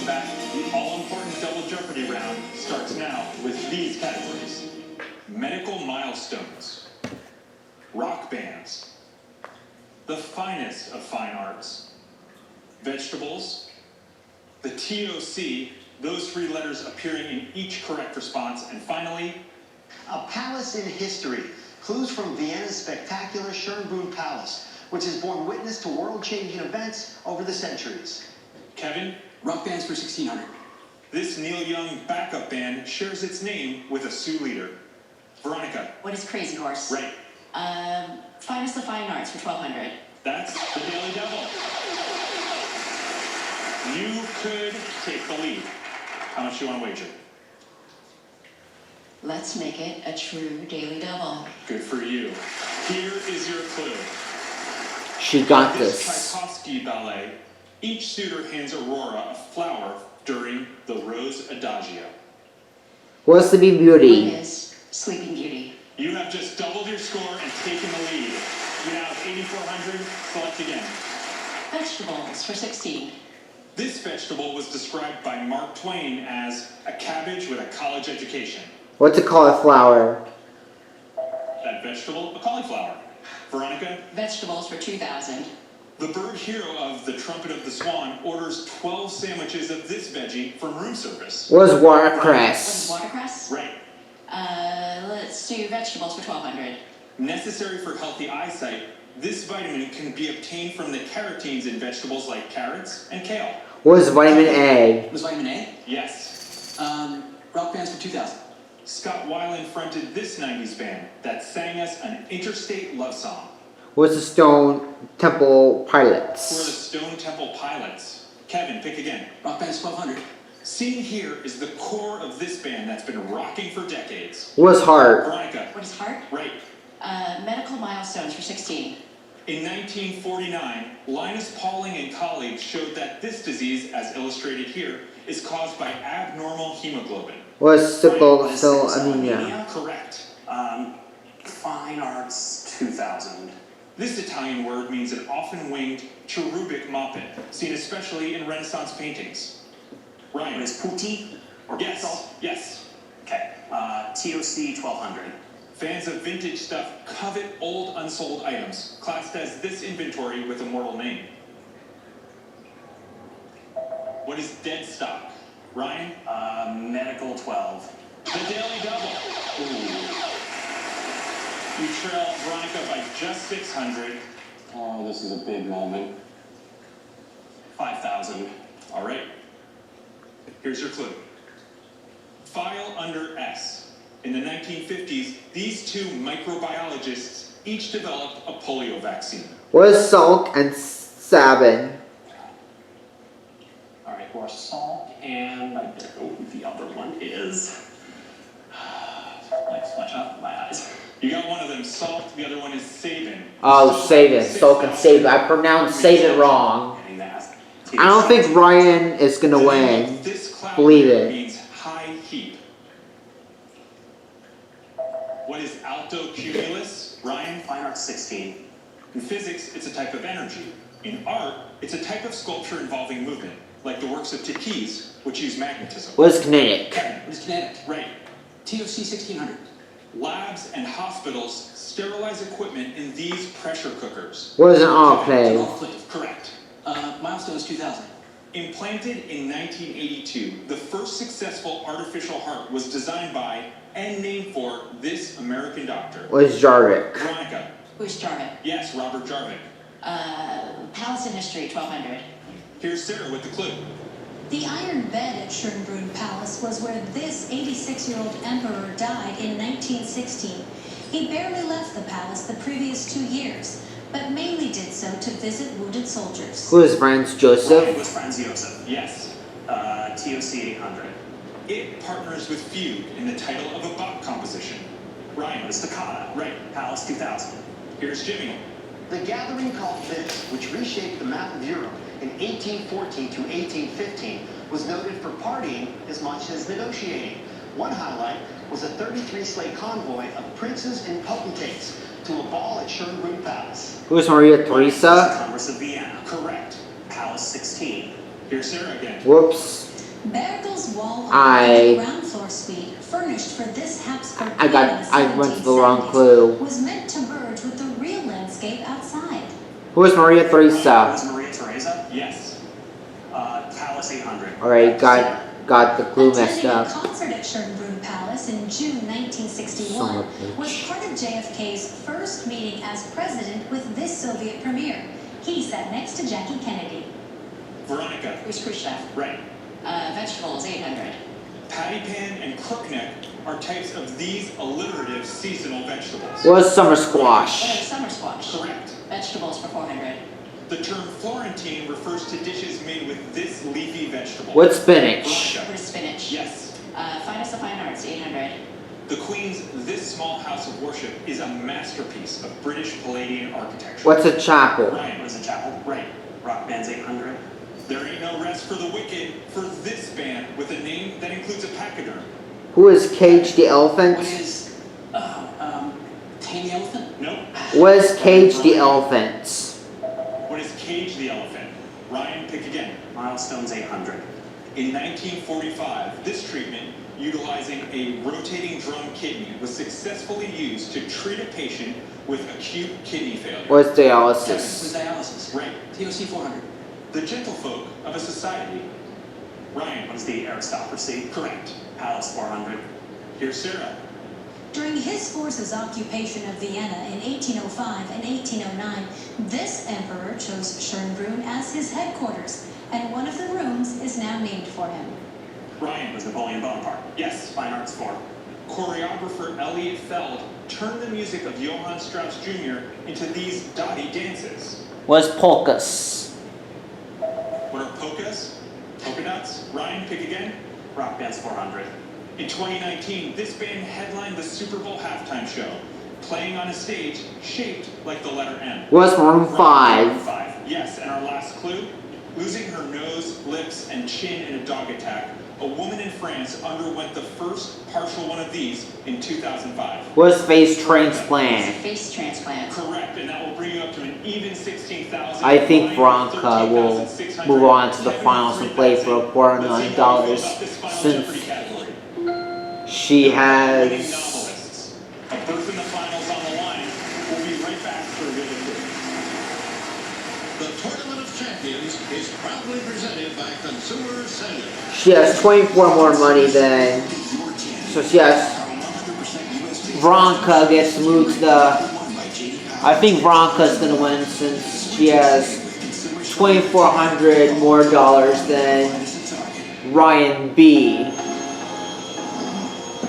back. The all-important Double Jeopardy round starts now with these categories. Medical milestones, rock bands, the finest of fine arts, vegetables, the TOC, those 3 letters appearing in each correct response, and finally, a palace in history. Clues from Vienna's spectacular Schönbrunn Palace, which has borne witness to world-changing events over the centuries. Kevin? Rock bands for 1600. This Neil Young backup band shares its name with a Sioux leader. Veronica? What is Crazy Horse? Right. Finest of Fine Arts for 1200. That's the Daily Devil. You could take the lead. How much do you want to wager? Let's make it a true Daily Double. Good for you. Here is your clue. She got This this. Tchaikovsky ballet, each suitor hands Aurora a flower during the Rose Adagio. What's the Sleeping One Beauty? is Sleeping Beauty. You have just doubled your score and taken the lead. You now have 8,400. Select again. Vegetables for 16. This vegetable was described by Mark Twain as a cabbage with a college education. What's a cauliflower? That vegetable, a cauliflower. Veronica? Vegetables for 2000. The bird hero of The Trumpet of the Swan orders 12 sandwiches of this veggie from room service. What is What is watercress? watercress? Right. Let's do vegetables for 1200. Necessary for healthy eyesight, this vitamin can be obtained from the carotenes in vegetables like carrots and kale. What is vitamin A? Was vitamin A? Yes. Rock bands for 2000. Scott Weiland fronted this 90s band that sang us an interstate love song. What's the Stone Temple For the Pilots? Stone Temple Pilots. Kevin, pick again. Rock bands 1200. Seen here is the core of this band that's been rocking for decades. What's heart? Veronica. What is heart? Right. Medical milestones for 16. In 1949, Linus Pauling and colleagues showed that this disease, as illustrated here, is caused by abnormal hemoglobin. What's sickle What is cell sickle cell anemia? Correct. Fine arts 2000. This Italian word means an often-winged cherubic moppet, seen especially in Renaissance paintings. Ryan. What is putti? Or Yes. puzzle? Yes. Okay. TOC 1200. Fans of vintage stuff covet old unsold items, classed as this inventory with a mortal name. What is dead stock? Ryan? Medical 12. The Daily Double. You trail Veronica by just 600. Oh, this is a big moment. 5000. All right. Here's your clue. File under S. In the 1950s, these 2 microbiologists each developed a polio vaccine. What is Salk and Sabin? Alright, we're salt, and I don't know who the other one is. Like, flesh out my eyes. You got one of them, Salt. The other one is Sabin. Oh, Sabin. Salk and Sabin. I pronounced Sabin wrong. Getting that. I don't think Ryan is gonna The name win. of this cloud Believe layer it. means high heap. What is alto cumulus? Ryan? Fine arts 16. In physics, it's a type of energy. In art, it's a type of sculpture involving movement, like the works of Taquis, which use magnetism. What is kinetic? Kevin? What is kinetic? Right. TOC 1600. Labs and hospitals sterilize equipment in these pressure cookers. What is an enclave? Autoclave. Correct. Milestones 2000. Implanted in 1982, the first successful artificial heart was designed by and named for this American doctor. What is Jarvik? Veronica. Who's Jarvik? Yes, Robert Jarvik. Palace in history, 1200. Here's Sarah with the clue. The iron bed at Schönbrunn Palace was where this 86-year-old emperor died in 1916. He barely left the palace the previous 2 years, but mainly did so to visit wounded soldiers. Who is Franz Ryan Joseph? was Franz Joseph. Yes. TOC 800. It partners with Fugue in the title of a Bach composition. Ryan. What is Toccata? Right. Palace 2000. Here's Jimmy. The gathering called Venice, which reshaped the map of Europe in 1814 to 1815, was noted for partying as much as negotiating. One highlight was a 33-sleigh convoy of princes and potentates to a ball at Schönbrunn Palace. Who is Maria The Theresa? Congress of Vienna. Correct. Palace 16. Here's Sarah again. Whoops. Bergel's wall I ground floor suite, furnished for this Habsburg I queen in the went to the wrong 1770s, clue. was meant to merge with the real landscape outside. Who is Maria Was Theresa? Maria Theresa? Yes. Palace 800. Alright, got the clue messed Attending a up. concert at Schönbrunn Palace in June 1961 Son of a was bitch. part of JFK's first meeting as president with this Soviet premier. He sat next to Jackie Kennedy. Veronica. Who's Khrushchev? Right. Vegetables, 800. Patty pan and crookneck are types of these alliterative seasonal vegetables. What's summer What squash? is summer squash? Correct. Vegetables for 400. The term Florentine refers to dishes made with this leafy vegetable. What's spinach? Veronica. What is spinach? Yes. Finest of fine arts, 800. The Queen's This Small House of Worship is a masterpiece of British Palladian architecture. What's a chapel? Ryan. What is a chapel? Right. Rock band's 800. There ain't no rest for the wicked for this band with a name that includes a pachyderm. Who is Cage the Elephant? What is, Tame the Elephant? Nope. What is Cage the Elephant? What is Cage the Elephant? Ryan, pick again. Milestones 800. In 1945, this treatment, utilizing a rotating drum kidney, was successfully used to treat a patient with acute kidney failure. What's Kevin, dialysis? dialysis. Right. TOC 400. The gentlefolk of a society. Ryan. What is the aristocracy? Correct. Palace 400. Here's Sarah. During his force's occupation of Vienna in 1805 and 1809, this emperor chose Schönbrunn as his headquarters, and one of the rooms is now named for him. Ryan. Was Napoleon Bonaparte. Yes. Fine Arts 4. Choreographer Elliot Feld turned the music of Johann Strauss Jr. into these dotty dances. What's polkas? What are polkas? Polka dots? Ryan, pick again. Rock band's 400. In 2019, this band headlined the Super Bowl halftime show, playing on a stage shaped like the letter M. What's Maroon 5? 5. Yes, and our last clue? Losing her nose, lips, and chin in a dog attack, a woman in France underwent the first partial one of these in 2005. What's face It's a transplant? face transplant. Correct, and that will bring you up to an even 16,000. I think Ryan, Veronica will 13,600. move on to the Kevin, finals and play for $3,000. $250,000 Let's see how you feel about this final since Jeopardy category. she Winning has. novelists. A berth in the finals on the line. We'll be right back for a really quick. The Tournament of Champions is proudly presented by Consumer Cellular. She has 24 more money than. So she has. Veronica gets to move to the. I think Veronica's gonna win since she has 2,400 more dollars than Ryan B.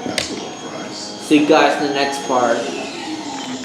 That's a low price. See you guys in the next part.